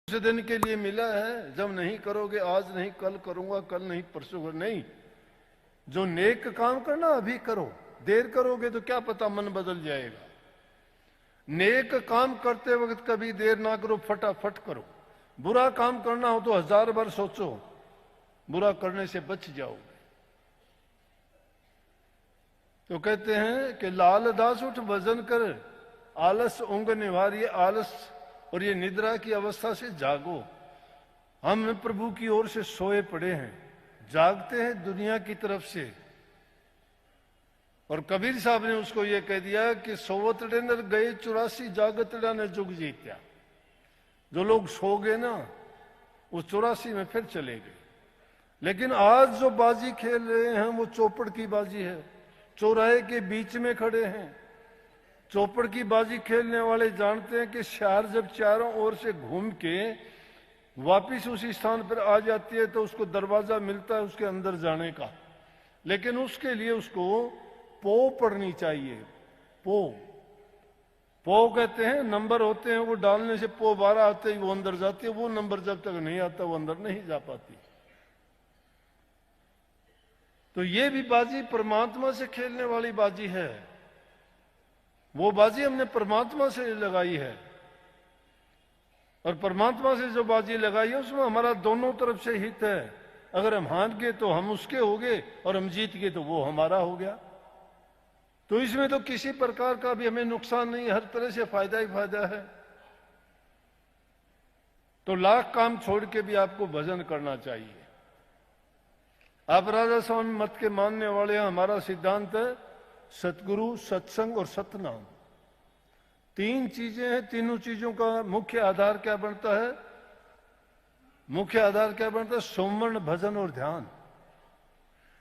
उस दिन के लिए मिला है जब नहीं करोगे, आज नहीं कल करूंगा, कल नहीं परसों करूंगा, नहीं। जो नेक काम करना अभी करो, देर करोगे तो क्या पता मन बदल जाएगा। नेक काम करते वक्त कभी देर ना करो, फटाफट करो। बुरा काम करना हो तो 1000 बार सोचो, बुरा करने से बच जाओगे। तो कहते हैं कि लाल दास उठ भजन कर, आलस ऊंग निवार। ये आलस और ये निद्रा की अवस्था से जागो। हम प्रभु की ओर से सोए पड़े हैं, जागते हैं दुनिया की तरफ से। और कबीर साहब ने उसको ये कह दिया कि सोवतड़े नर गए 84, जागतड़ा ने जुग जीत्या। जो लोग सो गए ना, वो 84 में फिर चले गए। लेकिन आज जो बाजी खेल रहे हैं वो चौपड़ की बाजी है। चौराहे के बीच में खड़े हैं। चौपड़ की बाजी खेलने वाले जानते हैं कि शार जब चारों ओर से घूम के वापिस उसी स्थान पर आ जाती है तो उसको दरवाजा मिलता है उसके अंदर जाने का। लेकिन उसके लिए उसको पो पढ़नी चाहिए। पो कहते हैं नंबर होते हैं, वो डालने से पो 12 आते ही वो अंदर जाती है। वो नंबर जब तक नहीं आता वो अंदर नहीं जा पाती। तो ये भी बाजी परमात्मा से खेलने वाली बाजी है। वो बाजी हमने परमात्मा से लगाई है, और परमात्मा से जो बाजी लगाई है उसमें हमारा दोनों तरफ से हित है। अगर हम हार गए तो हम उसके हो गए, और हम जीत गए तो वो हमारा हो गया। तो इसमें तो किसी प्रकार का भी हमें नुकसान नहीं, हर तरह से फायदा ही फायदा है। तो लाख काम छोड़ के भी आपको भजन करना चाहिए। आप राजा स्वामी मत के मानने वाले हैं। हमारा सिद्धांत है सतगुरु, सत्संग और सतनाम। 3 चीजें हैं। तीनों चीजों का मुख्य आधार क्या बनता है? मुख्य आधार क्या बनता है? सुमरण, भजन और ध्यान।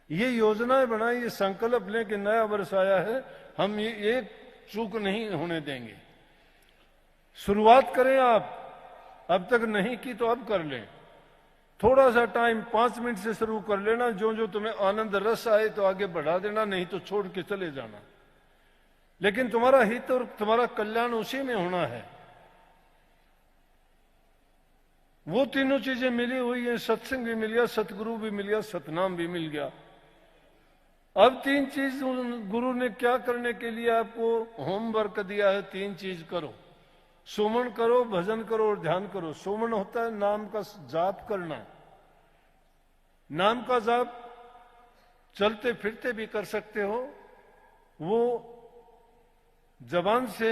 ये योजनाएं बनाई, ये संकल्प लें कि नया वर्ष आया है, हम ये एक चूक नहीं होने देंगे। शुरुआत करें आप, अब तक नहीं की तो अब कर लें। थोड़ा सा टाइम 5 मिनट से शुरू कर लेना। जो जो तुम्हें आनंद रस आए तो आगे बढ़ा देना, नहीं तो छोड़ के चले जाना। लेकिन तुम्हारा हित और तुम्हारा कल्याण उसी में होना है। वो तीनों चीजें मिली हुई हैं। सत्संग भी मिल गया, सतगुरु भी मिल गया, सतनाम भी मिल गया। अब 3 चीज गुरु ने क्या करने के लिए आपको होमवर्क दिया है? 3 चीज करो। सुमन करो, भजन करो और ध्यान करो। सुमन होता है नाम का जाप करना। नाम का जाप चलते फिरते भी कर सकते हो। वो जबान से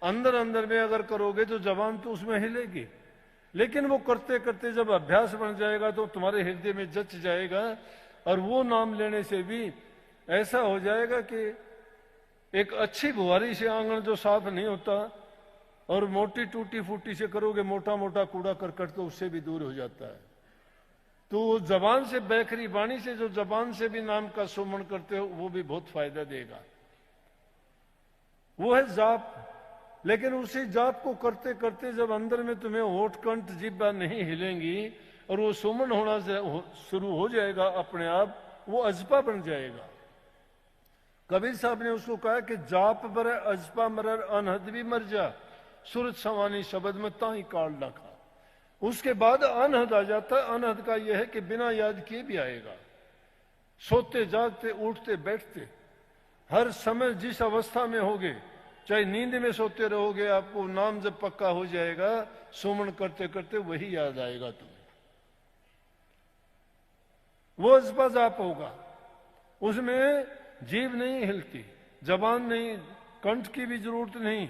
अंदर अंदर में अगर करोगे तो जबान तो उसमें हिलेगी, लेकिन वो करते करते जब अभ्यास बन जाएगा तो तुम्हारे हृदय में जच जाएगा। और वो नाम लेने से भी ऐसा हो जाएगा कि एक अच्छी बुहारी से आंगन जो साफ नहीं होता, और मोटी टूटी फूटी से करोगे मोटा मोटा कूड़ा करकट, तो उससे भी दूर हो जाता है। तो जबान से, बैखरी वाणी से जो जबान से भी नाम का सुमन करते हो, वो भी बहुत फायदा देगा। वो है जाप। लेकिन उसी जाप को करते करते जब अंदर में तुम्हें होठ कंठ जिब्बा नहीं हिलेंगी और वो सुमन होना शुरू हो जाएगा अपने आप, वो अजपा बन जाएगा। कबीर साहब ने उसको कहा कि जाप बरे अजपा मरर अनहद भी मर जा, सूरज सवानी शब्द में ताई काल ना खा। उसके बाद अनहद आ जाता है। अनहद का यह है कि बिना याद किए भी आएगा। सोते जागते उठते बैठते हर समय जिस अवस्था में होगे, चाहे नींद में सोते रहोगे, आपको नाम जब पक्का हो जाएगा, सुमन करते करते वही याद आएगा तुम्हें। वो अजपा जाप होगा। उसमें जीभ नहीं हिलती, जबान नहीं, कंठ की भी जरूरत नहीं,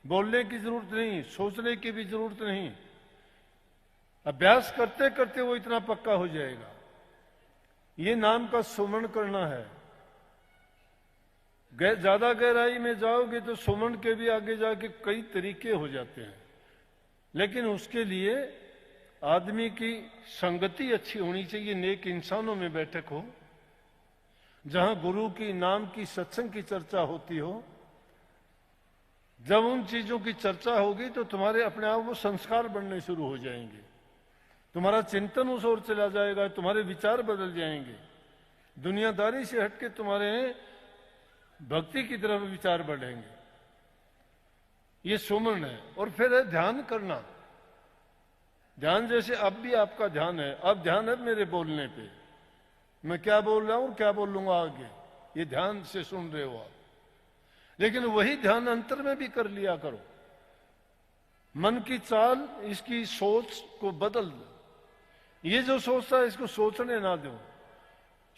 बोलने की जरूरत नहीं, सोचने की भी जरूरत नहीं। अभ्यास करते करते वो इतना पक्का हो जाएगा। ये नाम का सुमन करना है। ज्यादा गहराई में जाओगे तो सुमन के भी आगे जाके कई तरीके हो जाते हैं। लेकिन उसके लिए आदमी की संगति अच्छी होनी चाहिए। नेक इंसानों में बैठक हो, जहां गुरु की, नाम की, सत्संग की चर्चा होती हो। जब उन चीजों की चर्चा होगी तो तुम्हारे अपने आप वो संस्कार बनने शुरू हो जाएंगे। तुम्हारा चिंतन उस ओर चला जाएगा, तुम्हारे विचार बदल जाएंगे। दुनियादारी से हटके तुम्हारे भक्ति की तरफ विचार बढ़ेंगे। ये सुमन है। और फिर है ध्यान करना। ध्यान जैसे अब भी आपका ध्यान है, अब ध्यान है मेरे बोलने पे, मैं क्या बोल रहा हूं, क्या बोलूंगा आगे, ये ध्यान से सुन रहे हो आप। लेकिन वही ध्यान अंतर में भी कर लिया करो। मन की चाल, इसकी सोच को बदल दो। ये जो सोचता है इसको सोचने ना दो,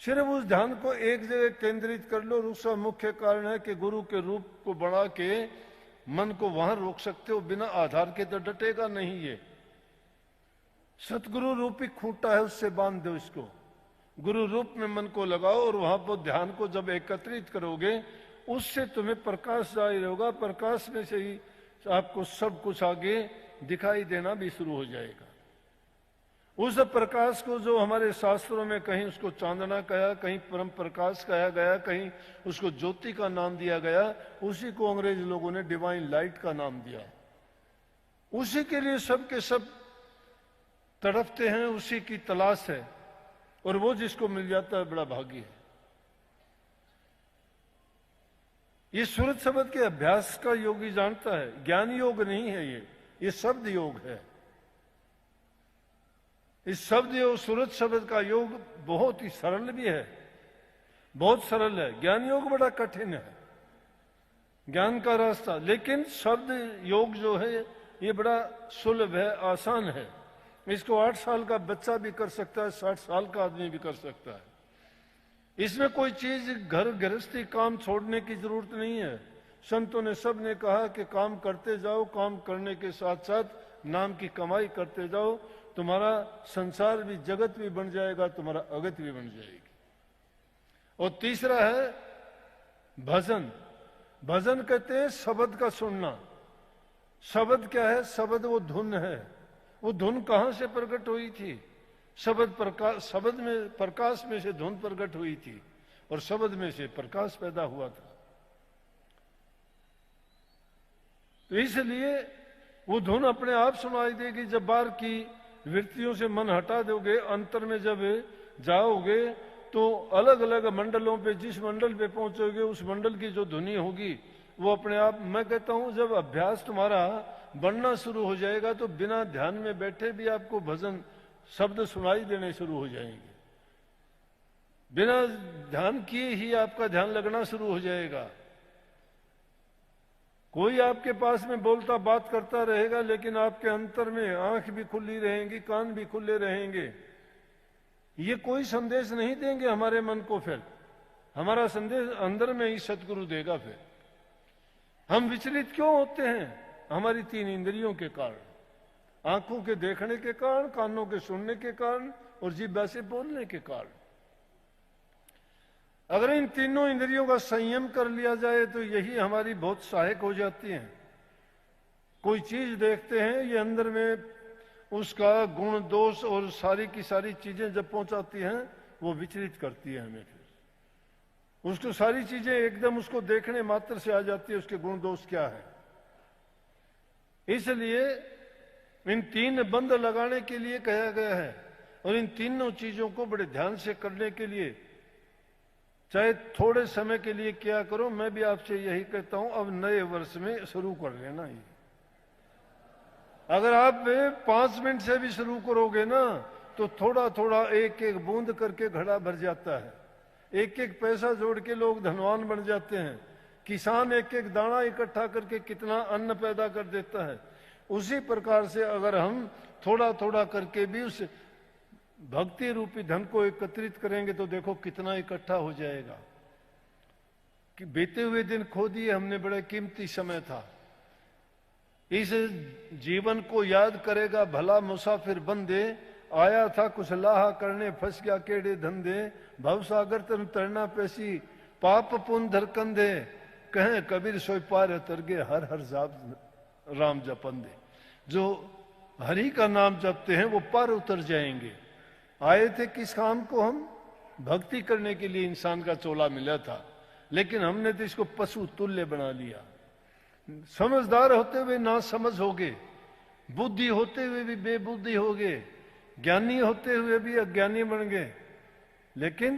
सिर्फ उस ध्यान को एक जगह केंद्रित कर लो। और उसका मुख्य कारण है कि गुरु के रूप को बढ़ा के मन को वहां रोक सकते हो, बिना आधार के तो डटेगा नहीं ये। सतगुरु रूपी खूंटा है, उससे बांध दो इसको, गुरु रूप में मन को लगाओ और वहां पर ध्यान को जब एकत्रित करोगे, उससे तुम्हें प्रकाश जाहिर होगा। प्रकाश में से ही आपको सब कुछ आगे दिखाई देना भी शुरू हो जाएगा। उस प्रकाश को जो हमारे शास्त्रों में कहीं उसको चांदना कहा, कहीं परम प्रकाश कहा गया, कहीं उसको ज्योति का नाम दिया गया, उसी को अंग्रेज लोगों ने डिवाइन लाइट का नाम दिया। उसी के लिए सब के सब तड़पते हैं, उसी की तलाश है, और वो जिसको मिल जाता है बड़ा भागी है। ये सूरत शब्द के अभ्यास का योगी जानता है, ज्ञान योग नहीं है ये शब्द योग है। इस शब्द योग, सूरत शब्द का योग बहुत ही सरल भी है, बहुत सरल है। ज्ञान योग बड़ा कठिन है, ज्ञान का रास्ता। लेकिन शब्द योग जो है ये बड़ा सुलभ है, आसान है। इसको 8 साल का बच्चा भी कर सकता है, 60 साल का आदमी भी कर सकता है। इसमें कोई चीज घर गृहस्थी काम छोड़ने की जरूरत नहीं है। संतों ने सब ने कहा कि काम करते जाओ, काम करने के साथ साथ नाम की कमाई करते जाओ, तुम्हारा संसार भी, जगत भी बन जाएगा, तुम्हारा अगत भी बन जाएगी। और तीसरा है भजन। भजन कहते हैं शब्द का सुनना। शब्द क्या है? शब्द वो धुन है। वो धुन कहां से प्रकट हुई थी? शब्द में, प्रकाश में से धुन प्रकट हुई थी, और शब्द में से प्रकाश पैदा हुआ था। तो इसलिए वो धुन अपने आप सुनाई देगी। जब बाहर की वृत्तियों से मन हटा दोगे, अंतर में जब जाओगे, तो अलग अलग मंडलों पे, जिस मंडल पे पहुंचोगे उस मंडल की जो ध्वनि होगी वो अपने आप, मैं कहता हूं जब अभ्यास तुम्हारा बढ़ना शुरू हो जाएगा तो बिना ध्यान में बैठे भी आपको भजन शब्द सुनाई देने शुरू हो जाएंगे। बिना ध्यान किए ही आपका ध्यान लगना शुरू हो जाएगा। कोई आपके पास में बोलता बात करता रहेगा, लेकिन आपके अंतर में आंख भी खुली रहेंगी, कान भी खुले रहेंगे। ये कोई संदेश नहीं देंगे हमारे मन को। फिर हमारा संदेश अंदर में ही सतगुरु देगा। फिर हम विचलित क्यों होते हैं? हमारी 3 इंद्रियों के कारण, आंखों के देखने के कारण, कानों के सुनने के कारण, और जिह्वा से बोलने के कारण। अगर इन तीनों इंद्रियों का संयम कर लिया जाए तो यही हमारी बहुत सहायक हो जाती है। कोई चीज देखते हैं, ये अंदर में उसका गुण दोष और सारी की सारी चीजें जब पहुंचाती हैं, वो विचलित करती है हमें। फिर उसको सारी चीजें एकदम उसको देखने मात्र से आ जाती है, उसके गुण दोष क्या है। इसलिए इन 3 बंद लगाने के लिए कहा गया है, और इन तीनों चीजों को बड़े ध्यान से करने के लिए, चाहे थोड़े समय के लिए क्या करो। मैं भी आपसे यही कहता हूं, अब नए वर्ष में शुरू कर लेना। ये अगर आप 5 मिनट से भी शुरू करोगे ना, तो थोड़ा थोड़ा, एक एक बूंद करके घड़ा भर जाता है। एक एक पैसा जोड़ के लोग धनवान बन जाते हैं। किसान एक एक दाना इकट्ठा करके कितना अन्न पैदा कर देता है। उसी प्रकार से अगर हम थोड़ा थोड़ा करके भी उस भक्ति रूपी धन को एकत्रित करेंगे तो देखो कितना इकट्ठा हो जाएगा। कि बीते हुए दिन खो दिए हमने, बड़े कीमती समय था। इस जीवन को याद करेगा भला मुसाफिर बंदे, आया था कुछ लाहा करने, फंस गया केड़े धंधे। भवसागर तन तरना पैसी, पाप पुन धर कंधे, कहें कबीर सोई पार तरगे, हर हर जाप राम जपंदे। जो हरि का नाम जपते हैं वो पार उतर जाएंगे। आए थे किस काम को? हम भक्ति करने के लिए इंसान का चोला मिला था, लेकिन हमने तो इसको पशु तुल्य बना लिया। समझदार होते हुए ना समझ हो गए, बुद्धि होते हुए भी बेबुद्धि हो गए, ज्ञानी होते हुए भी अज्ञानी बन गए। लेकिन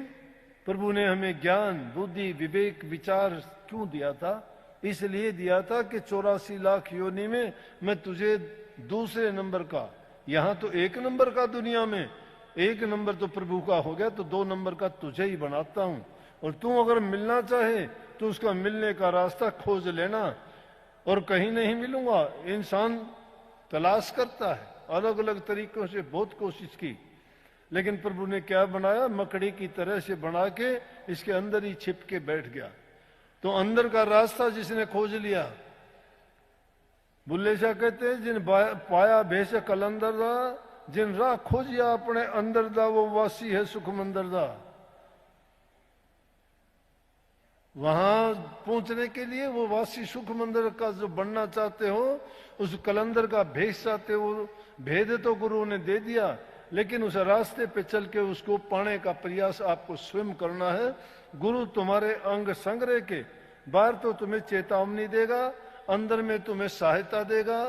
प्रभु ने हमें ज्ञान, बुद्धि, विवेक, विचार क्यों दिया था? इसलिए दिया था कि 84 लाख योनि में मैं तुझे दूसरे नंबर का, यहां तो 1 नंबर का, दुनिया में 1 नंबर तो प्रभु का हो गया, तो 2 नंबर का तुझे ही बनाता हूं। और तू अगर मिलना चाहे तो उसका मिलने का रास्ता खोज लेना, और कहीं नहीं मिलूंगा। इंसान तलाश करता है, अलग अलग तरीकों से बहुत कोशिश की, लेकिन प्रभु ने क्या बनाया, मकड़ी की तरह से बना के इसके अंदर ही छिप के बैठ गया। तो अंदर का रास्ता जिसने खोज लिया, बुल्ले शाह कहते हैं, जिन पाया भेष कलंदर दा, जिन राह खोजिया अपने अंदर दा, वो वासी है सुख मंदर दा। वहां पहुंचने के लिए वो वासी सुख मंदिर का जो बनना चाहते हो, उस कलंदर का भेष चाहते हो, भेद तो गुरु ने दे दिया, लेकिन उस रास्ते पे चल के उसको पाने का प्रयास आपको स्वयं करना है। गुरु तुम्हारे अंग संग रह के बाहर तो तुम्हें चेतावनी देगा, अंदर में तुम्हें सहायता देगा,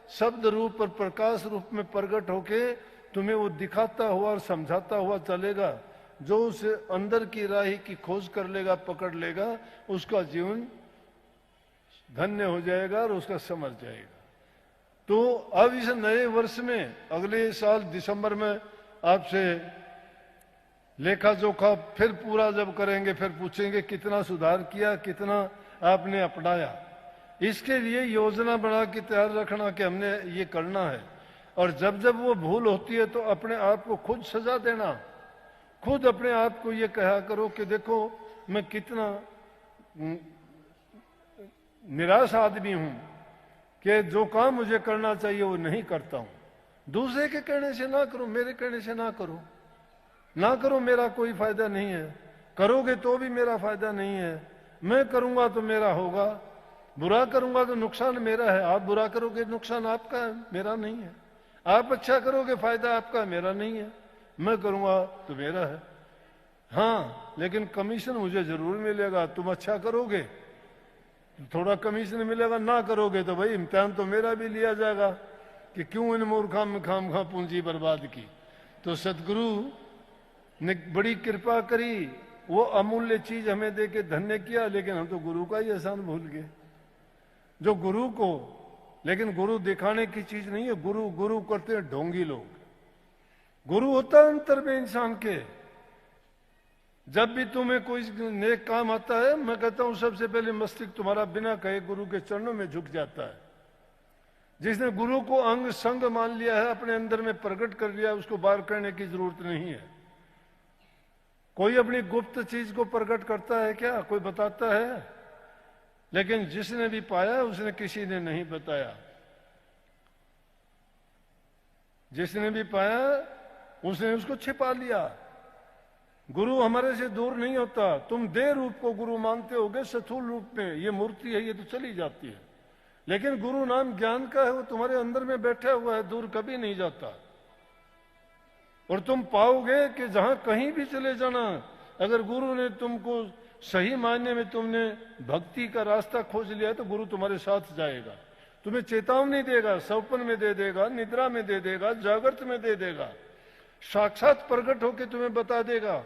शब्द रूप और प्रकाश रूप में प्रकट होके तुम्हें वो दिखाता हुआ और समझाता हुआ चलेगा। जो उस अंदर की राही की खोज कर लेगा, पकड़ लेगा, उसका जीवन धन्य हो जाएगा और उसका समझ जाएगा। तो अब इस नए वर्ष में, अगले साल दिसंबर में आपसे लेखा जोखा फिर पूरा जब करेंगे, फिर पूछेंगे कितना सुधार किया, कितना आपने अपनाया। इसके लिए योजना बना के तैयार रखना कि हमने ये करना है। और जब जब वो भूल होती है तो अपने आप को खुद सजा देना, खुद अपने आप को ये कहा करो कि देखो मैं कितना निराश आदमी हूं कि जो काम मुझे करना चाहिए वो नहीं करता हूं। दूसरे के कहने से ना करो, मेरे कहने से ना करो, ना करो, मेरा कोई फायदा नहीं है, करोगे तो भी मेरा फायदा नहीं है, मैं करूंगा तो मेरा होगा, बुरा करूंगा तो नुकसान मेरा है, आप बुरा करोगे नुकसान आपका है, मेरा नहीं है, आप अच्छा करोगे फायदा आपका है, मेरा नहीं है, मैं करूंगा तो मेरा है। हाँ, लेकिन कमीशन मुझे जरूर मिलेगा, तुम अच्छा करोगे तो थोड़ा कमीशन मिलेगा, ना करोगे तो भाई इम्तिहान तो मेरा भी लिया जाएगा कि क्यों इन मूर्खों में खामखा पूंजी बर्बाद की। तो सदगुरु ने बड़ी कृपा करी, वो अमूल्य चीज हमें दे के धन्य किया, लेकिन हम तो गुरु का ही एहसान भूल गए। जो गुरु को, लेकिन गुरु दिखाने की चीज नहीं है, गुरु गुरु करते हैं ढोंगी लोग। गुरु होता है अंतर में इंसान के। जब भी तुम्हें कोई नेक काम आता है, मैं कहता हूं सबसे पहले मस्तिष्क तुम्हारा बिना कहे गुरु के चरणों में झुक जाता है। जिसने गुरु को अंग संग मान लिया है, अपने अंदर में प्रकट कर लिया, उसको बाहर करने की जरूरत नहीं है। कोई अपनी गुप्त चीज को प्रकट करता है क्या? कोई बताता है? लेकिन जिसने भी पाया उसने किसी ने नहीं बताया। जिसने भी पाया उसने उसको छिपा लिया। गुरु हमारे से दूर नहीं होता। तुम देह रूप को गुरु मानते होगे, स्थूल रूप में ये मूर्ति है, ये तो चली जाती है, लेकिन गुरु नाम ज्ञान का है, वो तुम्हारे अंदर में बैठा हुआ है, दूर कभी नहीं जाता। और तुम पाओगे कि जहां कहीं भी चले जाना, अगर गुरु ने तुमको सही मायने में तुमने भक्ति का रास्ता खोज लिया तो गुरु तुम्हारे साथ जाएगा, तुम्हें चेतावनी देगा, सपन में दे देगा, निद्रा में दे देगा, जागृत में दे देगा, साक्षात प्रकट होकर तुम्हें बता देगा।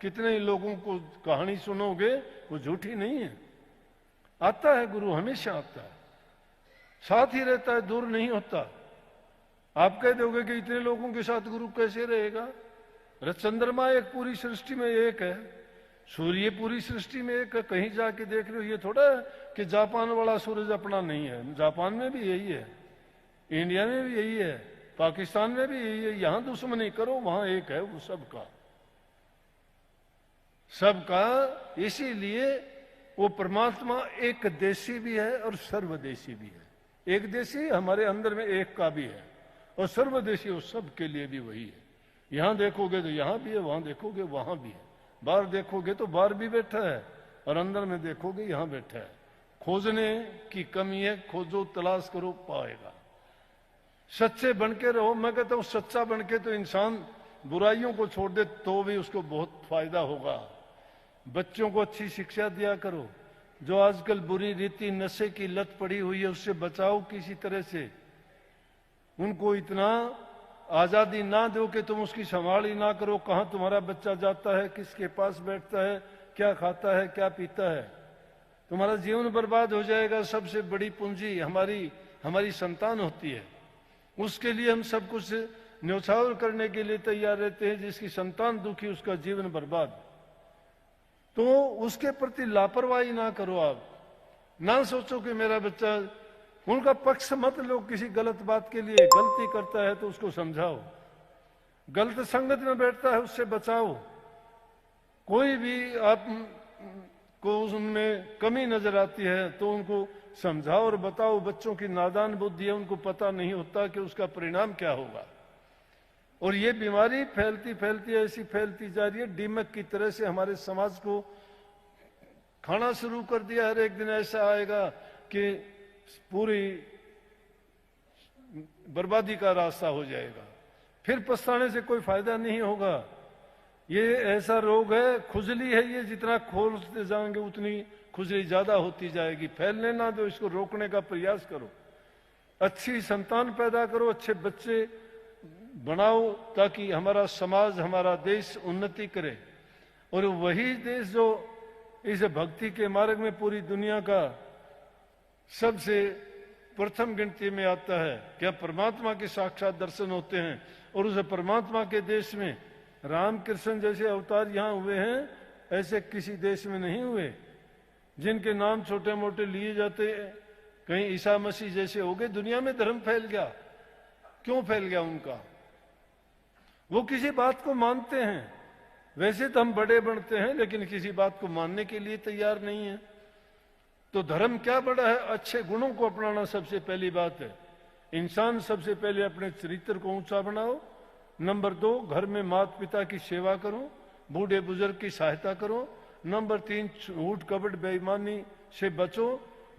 कितने ही लोगों को कहानी सुनोगे, वो झूठी नहीं है। आता है गुरु, हमेशा आता है, साथ ही रहता है, दूर नहीं होता। आप कह दोगे कि इतने लोगों के साथ गुरु कैसे रहेगा? चंद्रमा एक पूरी सृष्टि में एक है, सूर्य पूरी सृष्टि में एक है। कहीं जाके देख लो, ये थोड़ा है कि जापान वाला सूरज अपना नहीं है। जापान में भी यही है, इंडिया में भी यही है, पाकिस्तान में भी यही है। यहां दुश्मनी करो, वहां एक है, वो सबका सबका। इसीलिए वो परमात्मा एक देशी भी है और सर्वदेशी भी है। एक देशी हमारे अंदर में एक का भी है, और सर्वदेशी वो सबके लिए भी वही है। यहां देखोगे तो यहां भी है, वहां देखोगे वहां भी है, बाहर देखोगे तो बाहर भी बैठा है, और अंदर में देखोगे यहां बैठा है। खोजने की कमी है, खोजो, तलाश करो, पाएगा। सच्चे बनके रहो। मैं कहता हूं सच्चा बनके तो इंसान बुराइयों को छोड़ दे तो भी उसको बहुत फायदा होगा। बच्चों को अच्छी शिक्षा दिया करो। जो आजकल बुरी रीति नशे की लत पड़ी हुई है, उससे बचाओ किसी तरह से। उनको इतना आजादी ना दो कि तुम उसकी संभाल ही ना करो। कहां तुम्हारा बच्चा जाता है, किसके पास बैठता है, क्या खाता है, क्या पीता है, तुम्हारा जीवन बर्बाद हो जाएगा। सबसे बड़ी पूंजी हमारी संतान होती है। उसके लिए हम सब कुछ न्यौछावर करने के लिए तैयार रहते हैं। जिसकी संतान दुखी उसका जीवन बर्बाद। तो उसके प्रति लापरवाही ना करो। आप ना सोचो कि मेरा बच्चा, उनका पक्ष मत लो। किसी गलत बात के लिए गलती करता है तो उसको समझाओ, गलत संगत में बैठता है उससे बचाओ। कोई भी आप को उनमें कमी नजर आती है तो उनको समझाओ और बताओ। बच्चों की नादान बुद्धि है, उनको पता नहीं होता कि उसका परिणाम क्या होगा। और ये बीमारी फैलती फैलती ऐसी फैलती जा रही है, दीमक की तरह से हमारे समाज को खाना शुरू कर दिया। हर एक दिन ऐसा आएगा कि पूरी बर्बादी का रास्ता हो जाएगा। फिर पछताने से कोई फायदा नहीं होगा। ये ऐसा रोग है, खुजली है, ये जितना खोलते जाएंगे उतनी खुजली ज्यादा होती जाएगी। फैलने ना दो, इसको रोकने का प्रयास करो। अच्छी संतान पैदा करो, अच्छे बच्चे बनाओ, ताकि हमारा समाज, हमारा देश उन्नति करे। और वही देश जो इस भक्ति के मार्ग में पूरी दुनिया का सबसे प्रथम गिनती में आता है। क्या परमात्मा के साक्षात दर्शन होते हैं। और उस परमात्मा के देश में रामकृष्ण जैसे अवतार यहां हुए हैं, ऐसे किसी देश में नहीं हुए। जिनके नाम छोटे मोटे लिए जाते, कहीं ईसा मसीह जैसे हो गए। दुनिया में धर्म फैल गया। क्यों फैल गया उनका? वो किसी बात को मानते हैं। वैसे तो हम बड़े बनते हैं, लेकिन किसी बात को मानने के लिए तैयार नहीं है। तो धर्म क्या बड़ा है? अच्छे गुणों को अपनाना सबसे पहली बात है। इंसान सबसे पहले अपने चरित्र को ऊंचा बनाओ। नंबर 2, घर में माता पिता की सेवा करो, बूढ़े बुजुर्ग की सहायता करो। नंबर 3, झूठ कपट बेईमानी से बचो।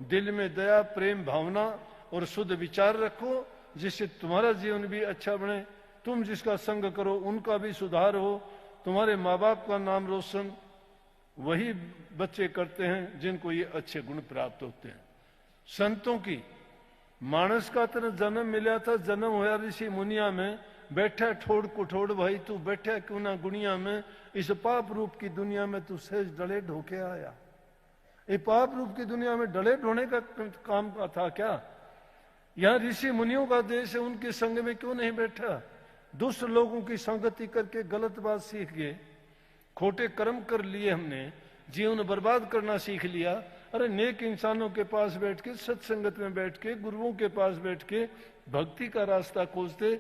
दिल में दया, प्रेम, भावना और शुद्ध विचार रखो, जिससे तुम्हारा जीवन भी अच्छा बने। तुम जिसका संग करो उनका भी सुधार हो। तुम्हारे माँ बाप का नाम रोशन वही बच्चे करते हैं जिनको ये अच्छे गुण प्राप्त होते हैं। संतों की मानस का तरह जन्म मिला था, जन्म होया ऋषि मुनिया में। बैठा ठोड़ कुठोड़ भाई तू बैठा क्यों ना गुनिया में। इस पाप रूप की दुनिया में तू सहज डले ढोके आया। ये पाप रूप की दुनिया में डले ढोने का काम था क्या? यहाँ ऋषि मुनियों का देश है, उनके संग में क्यों नहीं बैठा? दुष्ट लोगों की संगति करके गलत बात सीख गए, खोटे कर्म कर लिए, हमने जीवन बर्बाद करना सीख लिया। अरे नेक इंसानों के पास बैठ के, सत्संगत में बैठ के, गुरुओं के पास बैठ के भक्ति का रास्ता खोजते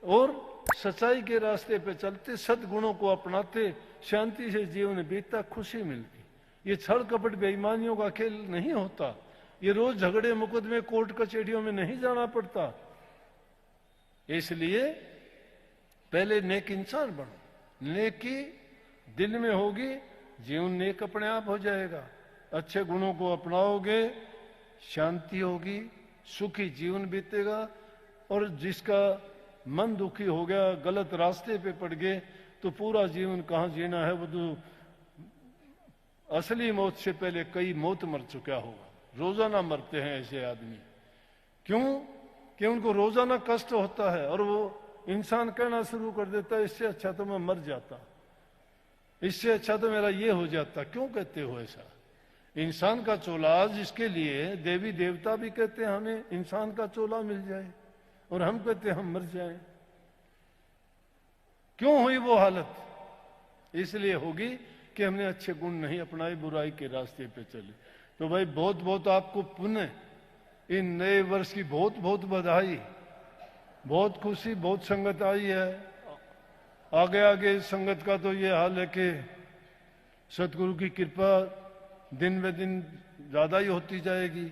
और सच्चाई के रास्ते पे चलते, सद्गुणों को अपनाते, शांति से जीवन बीतता, खुशी मिलती। ये छल कपट बेईमानियों का खेल नहीं होता। ये रोज झगड़े मुकदमे कोर्ट कचहरियों में नहीं जाना पड़ता। इसलिए पहले नेक इंसान बनो। नेकी दिल में होगी, जीवन नेक अपने आप हो जाएगा। अच्छे गुणों को अपनाओगे, शांति होगी, सुखी जीवन बीतेगा। और जिसका मन दुखी हो गया, गलत रास्ते पे पड़ गए, तो पूरा जीवन कहाँ जीना है? वो तो असली मौत से पहले कई मौत मर चुका होगा। रोजाना मरते हैं ऐसे आदमी। क्यों? कि उनको रोजाना कष्ट होता है और वो इंसान कहना शुरू कर देता है, इससे अच्छा तो मैं मर जाता, इससे अच्छा तो मेरा ये हो जाता। क्यों कहते हो ऐसा? इंसान का चोला, जिसके लिए देवी देवता भी कहते हैं हमें इंसान का चोला मिल जाए, और हम कहते हैं हम मर जाएं। क्यों हुई वो हालत? इसलिए होगी कि हमने अच्छे गुण नहीं अपनाए, बुराई के रास्ते पे चले। तो भाई बहुत बहुत आपको पुण्य, इन नए वर्ष की बहुत बहुत बधाई, बहुत खुशी, बहुत संगत आई है। आगे आगे संगत का तो ये हाल है कि सतगुरु की कृपा दिन ब दिन ज्यादा ही होती जाएगी,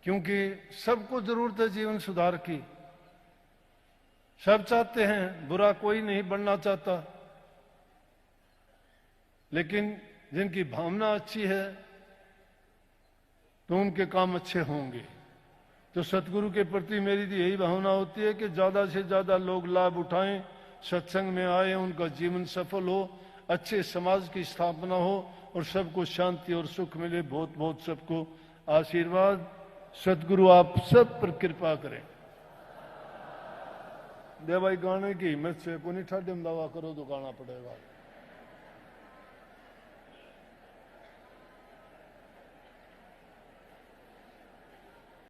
क्योंकि सबको जरूरत है जीवन सुधार की। सब चाहते हैं, बुरा कोई नहीं बनना चाहता, लेकिन जिनकी भावना अच्छी है तो उनके काम अच्छे होंगे। तो सतगुरु के प्रति मेरी तो यही भावना होती है कि ज्यादा से ज्यादा लोग लाभ उठाएं, सत्संग में आए, उनका जीवन सफल हो, अच्छे समाज की स्थापना हो और सबको शांति और सुख मिले। बहुत बहुत सबको आशीर्वाद। सतगुरु आप सब पर कृपा करें। दे भाई गाने की हिम्मत से कोई ठाडे में दावा करो तो गाना पड़ेगा।